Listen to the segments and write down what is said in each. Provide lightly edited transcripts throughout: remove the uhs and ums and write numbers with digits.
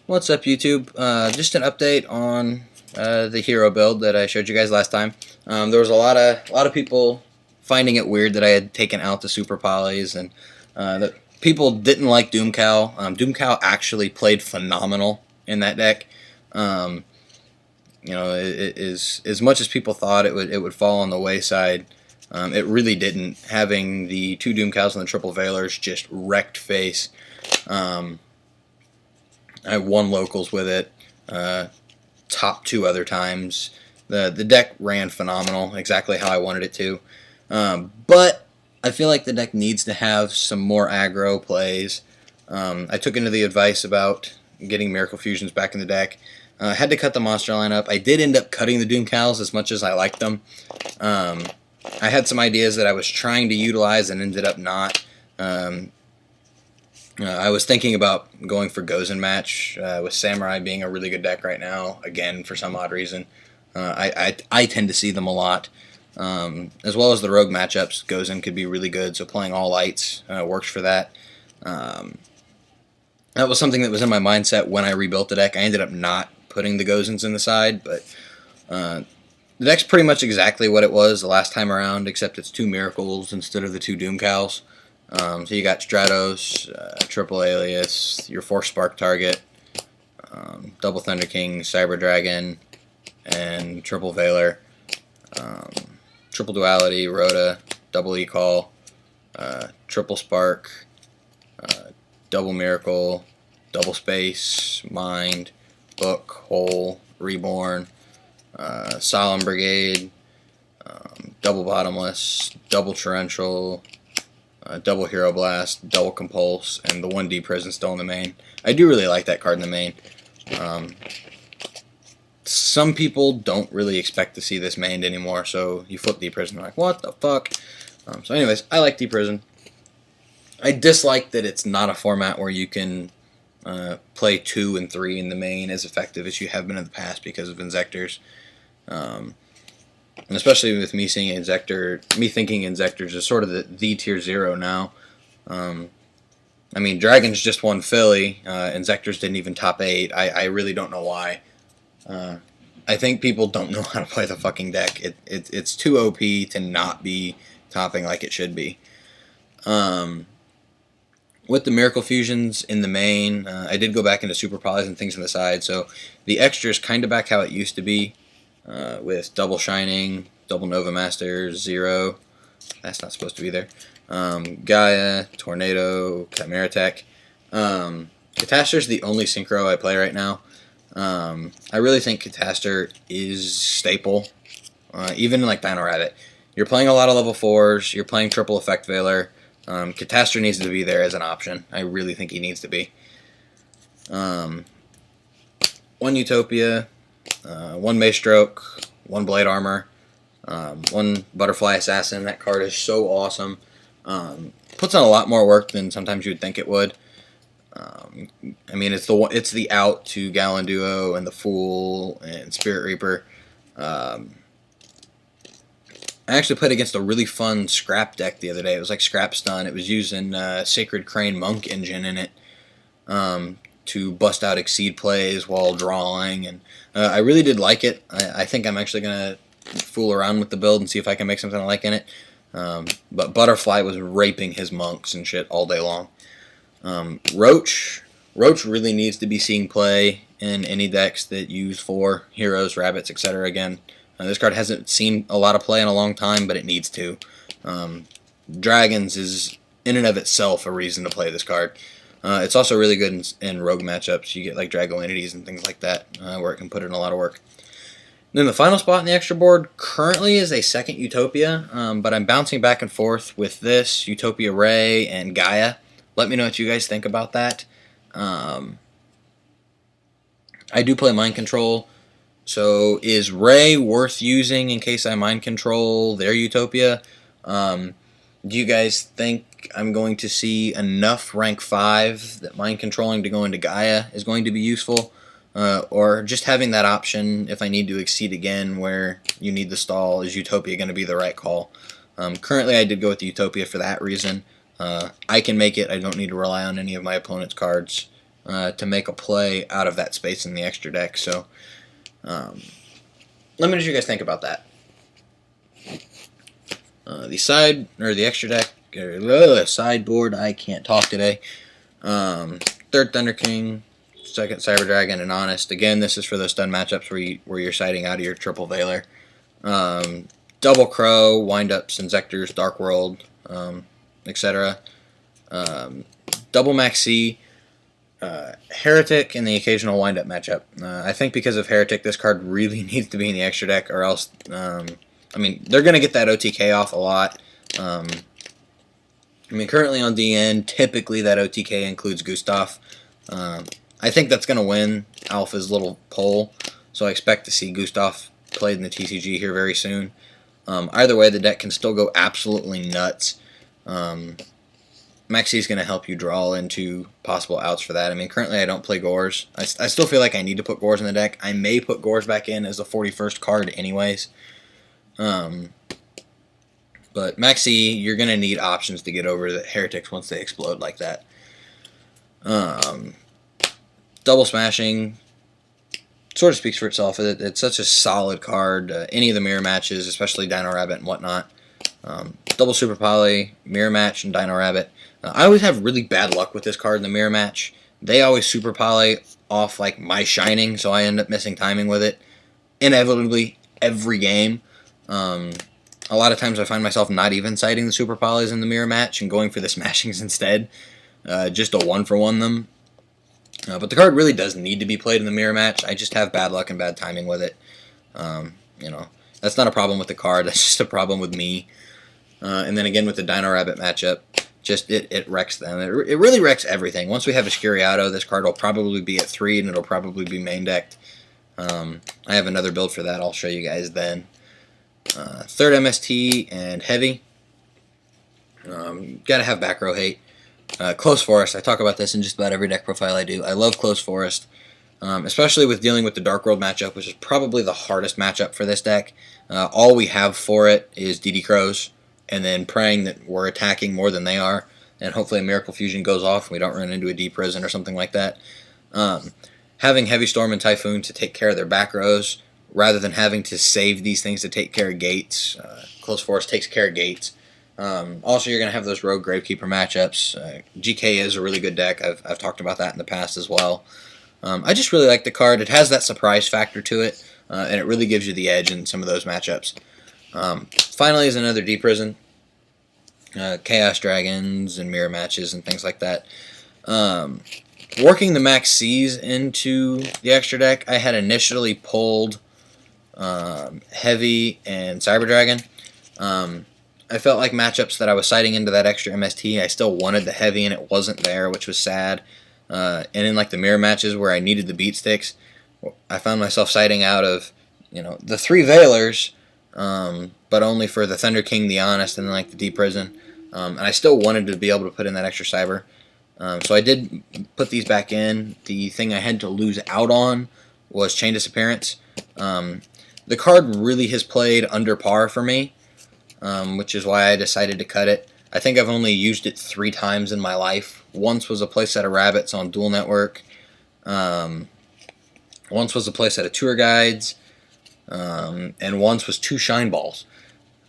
What's up, YouTube? Just an update on the hero build that I showed you guys last time. There was a lot of people finding it weird that I had taken out the super polys, and that people didn't like Doomcow. Doomcow actually played phenomenal in that deck. It is as much as people thought it would fall on the wayside. It really didn't. Having the two Doomcows and the triple Veilers just wrecked face. I won locals with it, top 2 other times. The deck ran phenomenal, exactly how I wanted it to. But I feel like the deck needs to have some more aggro plays. I took into the advice about getting Miracle Fusions back in the deck. I had to cut the monster lineup. I did end up cutting the Doomcows as much as I liked them. I had some ideas that I was trying to utilize and ended up not. I was thinking about going for Gozen match, with Samurai being a really good deck right now, again, for some odd reason. I tend to see them a lot. As well as the rogue matchups, Gozen could be really good, so playing all lights works for that. That was something that was in my mindset when I rebuilt the deck. I ended up not putting the Gozens in the side, but the deck's pretty much exactly what it was the last time around, except it's 2 Miracles instead of the 2 Doomcows. So you got Stratos, Triple Alias, your 4 Spark Target, Double Thunder King, Cyber Dragon, and Triple Veiler, Triple Duality, Rhoda, Double E-Call, Triple Spark, Double Miracle, Double Space, Mind, Book, Hole, Reborn, Solemn Brigade, Double Bottomless, Double Torrential, double Hero Blast, double Compulse, and the 1D Prison still in the main. I do really like that card in the main. Some people don't really expect to see this mained anymore, so you flip D Prison, they're like, what the fuck? So anyways, I like D Prison. I dislike that it's not a format where you can play 2 and 3 in the main as effective as you have been in the past because of Inzectors. And especially with me seeing me thinking Inzectors is sort of the tier 0 now. I mean, Dragons just won Philly. Inzectors didn't even top 8. I really don't know why. I think people don't know how to play the fucking deck. It's too OP to not be topping like it should be. With the Miracle Fusions in the main, I did go back into Super Polys and things on the side, so the extra is kind of back how it used to be. With Double Shining, Double Nova Master, Zero, that's not supposed to be there, Gaia, Tornado, Chimera Tech. Catastor is the only synchro I play right now. I really think Catastor is staple, even in like Dino Rabbit. You're playing a lot of level 4s, you're playing Triple Effect Veiler. Catastor needs to be there as an option. I really think he needs to be. 1 Utopia, 1 Maestroke, 1 Blade Armor, 1 Butterfly Assassin. That card is so awesome. Puts on a lot more work than sometimes you would think it would. I mean, it's the out to Gallon Duo and the Fool and Spirit Reaper. I actually played against a really fun scrap deck the other day. It was like Scrap Stun. It was using Sacred Crane Monk engine in it. To bust out Exceed plays while drawing, and I really did like it. I think I'm actually going to fool around with the build and see if I can make something I like in it. But Butterfly was raping his monks and shit all day long. Roach really needs to be seeing play in any decks that use 4 heroes, rabbits, etc. Again, this card hasn't seen a lot of play in a long time, but it needs to. Dragons is in and of itself a reason to play this card. It's also really good in rogue matchups. You get like Drago Entities and things like that, where it can put in a lot of work. Then the final spot in the extra board currently is a 2nd Utopia, but I'm bouncing back and forth with this, Utopia Ray, and Gaia. Let me know what you guys think about that. I do play Mind Control, so is Ray worth using in case I Mind Control their Utopia? Do you guys think I'm going to see enough rank 5 that Mind Controlling to go into Gaia is going to be useful? Or just having that option if I need to Exceed again where you need the stall, is Utopia going to be the right call? Currently I did go with the Utopia for that reason. I can make it. I don't need to rely on any of my opponent's cards. to make a play out of that space in the extra deck. So let me know what you guys think about that. The extra deck, sideboard. I can't talk today. Third Thunder King, second Cyber Dragon, and Honest. Again, this is for those stun matchups where you're siding out of your triple Veiler. Double Crow, Windups, Insectors, Dark World, etc. Double Max C, Heretic, and the occasional Windup matchup. I think because of Heretic, this card really needs to be in the extra deck, or else, I mean, they're going to get that OTK off a lot. I mean, currently on DN, typically that OTK includes Gustav. I think that's going to win Alpha's little poll, so I expect to see Gustav played in the TCG here very soon. Either way, the deck can still go absolutely nuts. Maxi is going to help you draw into possible outs for that. I mean, currently I don't play Gores. I still feel like I need to put Gores in the deck. I may put Gores back in as the 41st card anyways. But Maxi, you're going to need options to get over the Heretics once they explode like that. Double Smashing sort of speaks for itself. It's such a solid card. Any of the mirror matches, especially Dino Rabbit and whatnot. Double Super Poly, Mirror Match, and Dino Rabbit. I always have really bad luck with this card in the Mirror Match. They always Super Poly off like my Shining, so I end up missing timing with it. Inevitably, every game. A lot of times I find myself not even citing the Super Polys in the Mirror Match and going for the Smashings instead. Just a 1-for-1 them. But the card really does need to be played in the Mirror Match. I just have bad luck and bad timing with it. You know, that's not a problem with the card. That's just a problem with me. And then again with the Dino Rabbit matchup, just it wrecks them. It really wrecks everything. Once we have a Scuriato, this card will probably be at 3 and it'll probably be main decked. I have another build for that. I'll show you guys then. Third MST and Heavy. Gotta have back row hate. Close Forest. I talk about this in just about every deck profile I do. I love Close Forest. Especially with dealing with the Dark World matchup, which is probably the hardest matchup for this deck. All we have for it is DD Crows, and then praying that we're attacking more than they are, and hopefully a Miracle Fusion goes off and we don't run into a Deep Prison or something like that. Having Heavy Storm and Typhoon to take care of their back rows, rather than having to save these things to take care of gates. Close Forest takes care of gates. Also, you're going to have those Rogue Gravekeeper matchups. GK is a really good deck. I've talked about that in the past as well. I just really like the card. It has that surprise factor to it, and it really gives you the edge in some of those matchups. Finally is another Deep Prison. Chaos Dragons and mirror matches and things like that. Working the Max C's into the extra deck, I had initially pulled Heavy and Cyber Dragon. I felt like matchups that I was citing into that extra MST, I still wanted the Heavy and it wasn't there, which was sad. And in like the mirror matches where I needed the beat sticks, I found myself citing out of, you know, the 3 Veilers, but only for the Thunder King, the Honest, and then like the Deep Prison. And I still wanted to be able to put in that extra Cyber. So I did put these back in. The thing I had to lose out on was Chain Disappearance. The card really has played under par for me, which is why I decided to cut it. I think I've only used it 3 times in my life. Once was a playset of Rabbits on Dual Network. Once was a playset of Tour Guides. And once was 2 Shine Balls.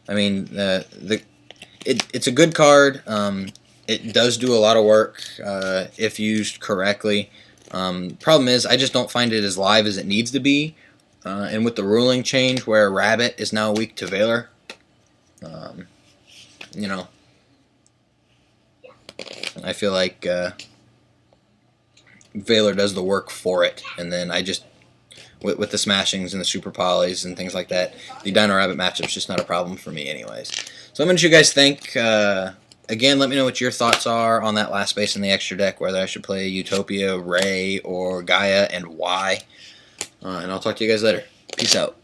I mean, it's a good card. It does do a lot of work if used correctly. Problem is, I just don't find it as live as it needs to be. And with the ruling change where Rabbit is now weak to Veiler, you know, I feel like Veiler does the work for it. And then I just, with the Smashings and the Super Polys and things like that, the Dino Rabbit matchup's just not a problem for me anyways. So let me know what you guys think. Again, let me know what your thoughts are on that last space in the extra deck, whether I should play Utopia, Ray, or Gaia, and why. And I'll talk to you guys later. Peace out.